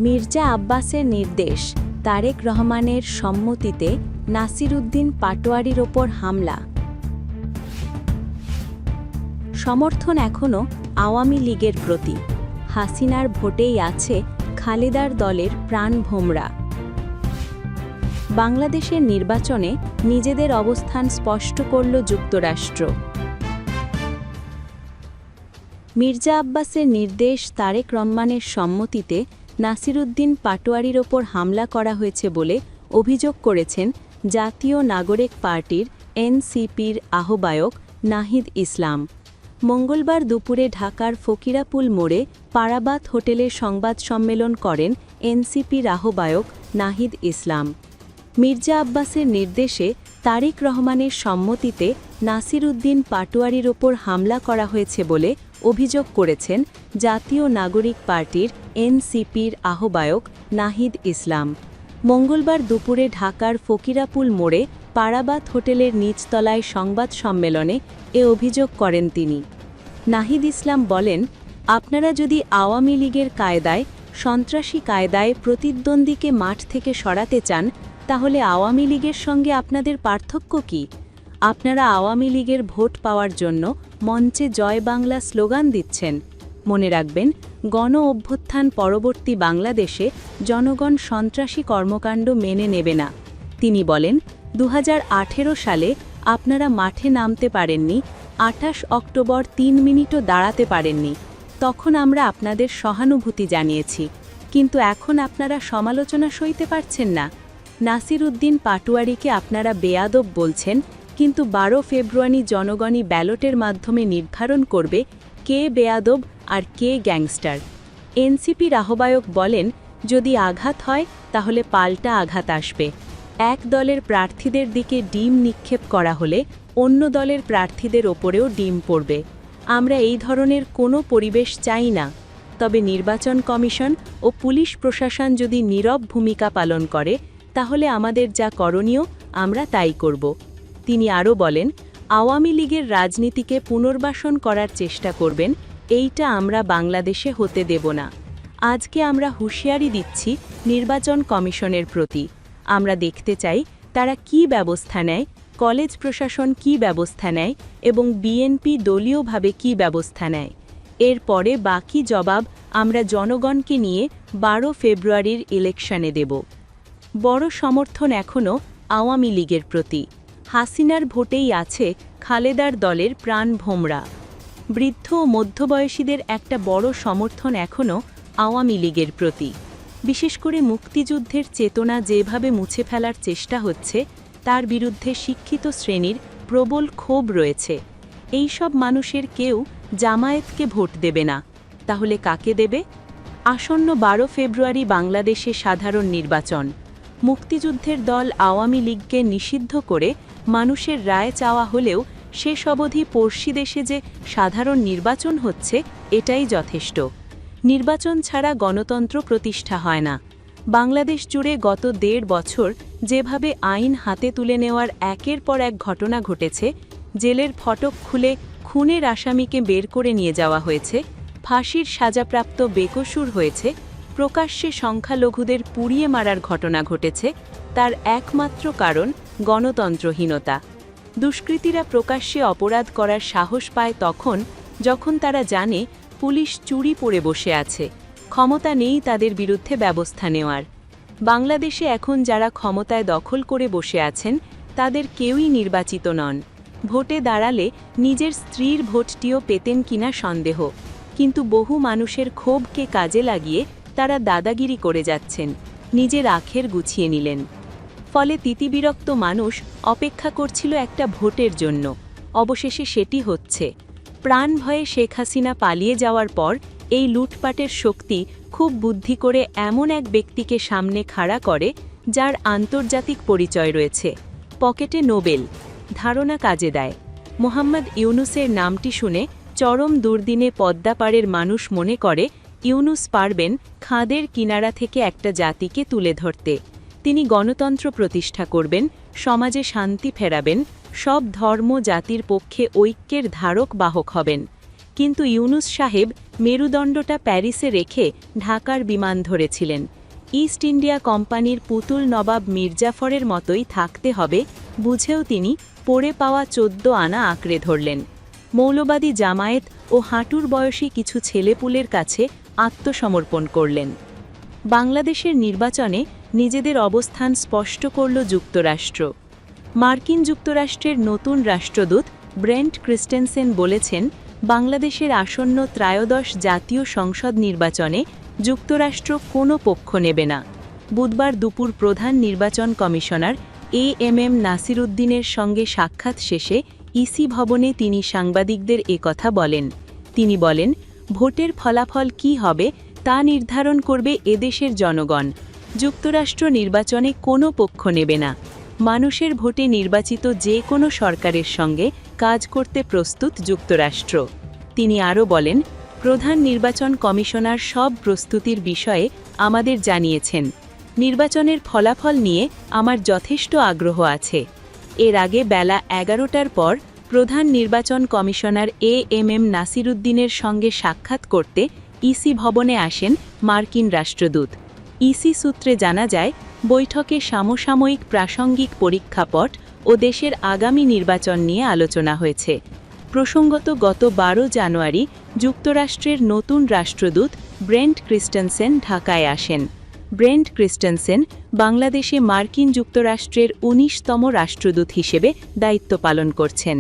মির্জা আব্বাসের নির্দেশ, তারেক রহমানের সম্মতিতে নাসিরউদ্দিন পাটোয়ারির ওপর হামলা। সমর্থন এখনও আওয়ামী লীগের প্রতি। হাসিনার ভোটেই আছে খালেদার দলের প্রাণভোমরা। বাংলাদেশের নির্বাচনে নিজেদের অবস্থান স্পষ্ট করল যুক্তরাষ্ট্র। মির্জা আব্বাসের নির্দেশ, তারেক রহমানের সম্মতিতে নাসিরউদ্দিন পাটোয়ারির ওপর হামলা করা হয়েছে বলে অভিযোগ করেছেন জাতীয় নাগরিক পার্টির এনসিপির আহ্বায়ক নাহিদ ইসলাম। মঙ্গলবার দুপুরে ঢাকার ফকিরাপুল মোড়ে পারাবাত হোটেলে সংবাদ সম্মেলন করেন এনসিপির আহ্বায়ক নাহিদ ইসলাম। মির্জা আব্বাসের নির্দেশে তারেক রহমানের সম্মতিতে নাসিরউদ্দিন পাটোয়ারির ওপর হামলা করা হয়েছে বলে অভিযোগ করেছেন জাতীয় নাগরিক পার্টির এনসিপির আহ্বায়ক নাহিদ ইসলাম। মঙ্গলবার দুপুরে ঢাকার ফকিরাপুল মোড়ে পারাবাত হোটেলের নিচতলায় সংবাদ সম্মেলনে এ অভিযোগ করেন তিনি। নাহিদ ইসলাম বলেন, আপনারা যদি আওয়ামী লীগের কায়দায়, সন্ত্রাসী কায়দায় প্রতিদ্বন্দ্বীকে মাঠ থেকে সরাতে চান, তাহলে আওয়ামী লীগের সঙ্গে আপনাদের পার্থক্য কি? আপনারা আওয়ামী লীগের ভোট পাওয়ার জন্য মঞ্চে জয় বাংলা স্লোগান দিচ্ছেন। মনে রাখবেন, গণ অভ্যুত্থান পরবর্তী বাংলাদেশে জনগণ সন্ত্রাসী কর্মকাণ্ড মেনে নেবে না। তিনি বলেন, 2018 সালে আপনারা মাঠে নামতে পারেননি, 28 অক্টোবর 3 মিনিটও দাঁড়াতে পারেননি। তখন আমরা আপনাদের সহানুভূতি জানিয়েছি, কিন্তু এখন আপনারা সমালোচনা সইতে পারছেন না। নাসিরউদ্দিন পাটোয়ারিকে আপনারা বেয়াদব বলছেন, কিন্তু 12 ফেব্রুয়ারি জনগণই ব্যালটের মাধ্যমে নির্ধারণ করবে কে বেয়াদব আর কে গ্যাংস্টার। এনসিপির আহ্বায়ক বলেন, যদি আঘাত হয় তাহলে পাল্টা আঘাত আসবে। এক দলের প্রার্থীদের দিকে ডিম নিক্ষেপ করা হলে অন্য দলের প্রার্থীদের ওপরেও ডিম পড়বে। আমরা এই ধরনের কোনো পরিবেশ চাই না। তবে নির্বাচন কমিশন ও পুলিশ প্রশাসন যদি নীরব ভূমিকা পালন করে, তাহলে আমাদের যা করণীয় আমরা তাই করব। তিনি আরও বলেন, আওয়ামী লীগের রাজনীতিকে পুনর্বাসন করার চেষ্টা করবেন, এইটা আমরা বাংলাদেশে হতে দেব না। আজকে আমরা হুঁশিয়ারি দিচ্ছি নির্বাচন কমিশনের প্রতি। আমরা দেখতে চাই তারা কি ব্যবস্থা নেয়, কলেজ প্রশাসন কি ব্যবস্থা নেয় এবং বিএনপি দলীয়ভাবে কি ব্যবস্থা নেয়। এরপরে বাকি জবাব আমরা জনগণকে নিয়ে 12 ফেব্রুয়ারির ইলেকশনে দেব। বড় সমর্থন এখনও আওয়ামী লীগের প্রতি। হাসিনার ভোটেই আছে খালেদার দলের প্রাণভোমরা। বৃদ্ধ ও মধ্যবয়সীদের একটা বড় সমর্থন এখনও আওয়ামী লীগের প্রতি। বিশেষ করে মুক্তিযুদ্ধের চেতনা যেভাবে মুছে ফেলার চেষ্টা হচ্ছে, তার বিরুদ্ধে শিক্ষিত শ্রেণীর প্রবল ক্ষোভ রয়েছে। এই সব মানুষের কেউ জামায়াতকে ভোট দেবে না, তাহলে কাকে দেবে? আসন্ন 12 ফেব্রুয়ারি বাংলাদেশে সাধারণ নির্বাচন। মুক্তিযুদ্ধের দল আওয়ামী লীগকে নিষিদ্ধ করে মানুষের রায় চাওয়া হলেও শেষ অবধি পড়শি দেশে যে সাধারণ নির্বাচন হচ্ছে, এটাই যথেষ্ট। নির্বাচন ছাড়া গণতন্ত্র প্রতিষ্ঠা হয় না। বাংলাদেশ জুড়ে গত 1.5 বছর যেভাবে আইন হাতে তুলে নেওয়ার একের পর এক ঘটনা ঘটেছে, জেলের ফটক খুলে খুনের আসামিকে বের করে নিয়ে যাওয়া হয়েছে, ফাঁসির সাজাপ্রাপ্ত বেকসুর হয়েছে, প্রকাশ্যে সংখ্যালঘুদের পুড়িয়ে মারার ঘটনা ঘটেছে, তার একমাত্র কারণ গণতন্ত্রহীনতা। দুষ্কৃতীরা প্রকাশ্যে অপরাধ করার সাহস পায় তখন, যখন তারা জানে পুলিশ চুরি পড়ে বসে আছে, ক্ষমতা নেই তাদের বিরুদ্ধে ব্যবস্থা নেওয়ার। বাংলাদেশে এখন যারা ক্ষমতায় দখল করে বসে আছেন, তাদের কেউই নির্বাচিত নন। ভোটে দাঁড়ালে নিজের স্ত্রীর ভোটটিও পেতেন কিনা সন্দেহ, কিন্তু বহু মানুষের ক্ষোভকে কাজে লাগিয়ে তারা দাদাগিরি করে যাচ্ছেন, নিজের আখের গুছিয়ে নিলেন। ফলে তিতিবিরক্ত মানুষ অপেক্ষা করছিল একটা ভোটের জন্য, অবশেষে সেটি হচ্ছে। প্রাণ ভয়ে শেখ হাসিনা পালিয়ে যাওয়ার পর এই লুটপাটের শক্তি খুব বুদ্ধি করে এমন এক ব্যক্তিকে সামনে খাড়া করে, যার আন্তর্জাতিক পরিচয় রয়েছে, পকেটে নোবেল, ধারণা কাজে দেয়। মোহাম্মদ ইউনুসের নামটি শুনে চরম দুর্দিনে পদ্মাপাড়ের মানুষ মনে করে ইউনুস পারবেন খাদের কিনারা থেকে একটা জাতিকে তুলে ধরতে। তিনি গণতন্ত্র প্রতিষ্ঠা করবেন, সমাজে শান্তি ফেরাবেন, সব ধর্ম জাতির পক্ষে ঐক্যের ধারক বাহক হবেন। কিন্তু ইউনুস সাহেব মেরুদণ্ডটা প্যারিসে রেখে ঢাকার বিমান ধরেছিলেন। ইস্ট ইন্ডিয়া কোম্পানির পুতুল নবাব মির্জাফরের মতোই থাকতে হবে বুঝেও তিনি পড়ে পাওয়া 14 আনা আঁকড়ে ধরলেন। মৌলবাদী জামায়াত ও হাঁটুর বয়সী কিছু ছেলেপুলের কাছে আত্মসমর্পণ করলেন। বাংলাদেশের নির্বাচনে নিজেদের অবস্থান স্পষ্ট করল যুক্তরাষ্ট্র। মার্কিন যুক্তরাষ্ট্রের নতুন রাষ্ট্রদূত ব্রেন্ট ক্রিস্টেনসেন বলেছেন, বাংলাদেশের আসন্ন ত্রয়োদশ জাতীয় সংসদ নির্বাচনে যুক্তরাষ্ট্র কোনো পক্ষ নেবে না। বুধবার দুপুর প্রধান নির্বাচন কমিশনার এএমএম নাসিরুদ্দিনের সঙ্গে সাক্ষাৎ শেষে ইসি ভবনে তিনি সাংবাদিকদের একথা বলেন। তিনি বলেন, ভোটের ফলাফল কী হবে তা নির্ধারণ করবে এদেশের জনগণ। যুক্তরাষ্ট্র নির্বাচনে কোনো পক্ষ নেবে না। মানুষের ভোটে নির্বাচিত যে কোনো সরকারের সঙ্গে কাজ করতে প্রস্তুত যুক্তরাষ্ট্র। তিনি আরও বলেন, প্রধান নির্বাচন কমিশনার সব প্রস্তুতির বিষয়ে আমাদের জানিয়েছেন। নির্বাচনের ফলাফল নিয়ে আমার যথেষ্ট আগ্রহ আছে। এর আগে বেলা 11টার পর প্রধান নির্বাচন কমিশনার এএমএম নাসিরুদ্দিনের সঙ্গে সাক্ষাৎ করতে ইসি ভবনে আসেন মার্কিন রাষ্ট্রদূত। ইসি সূত্রে জানা যায়, বৈঠকে সমসাময়িক প্রাসঙ্গিক প্রেক্ষাপট ও দেশের আগামী নির্বাচন নিয়ে আলোচনা হয়েছে। প্রসঙ্গত, গত 12 জানুয়ারি যুক্তরাষ্ট্রের নতুন রাষ্ট্রদূত ব্রেন্ট ক্রিস্টেনসেন ঢাকায় আসেন। ব্রেন্ট ক্রিস্টেনসেন বাংলাদেশে মার্কিন যুক্তরাষ্ট্রের 19তম রাষ্ট্রদূত হিসেবে দায়িত্ব পালন করছেন।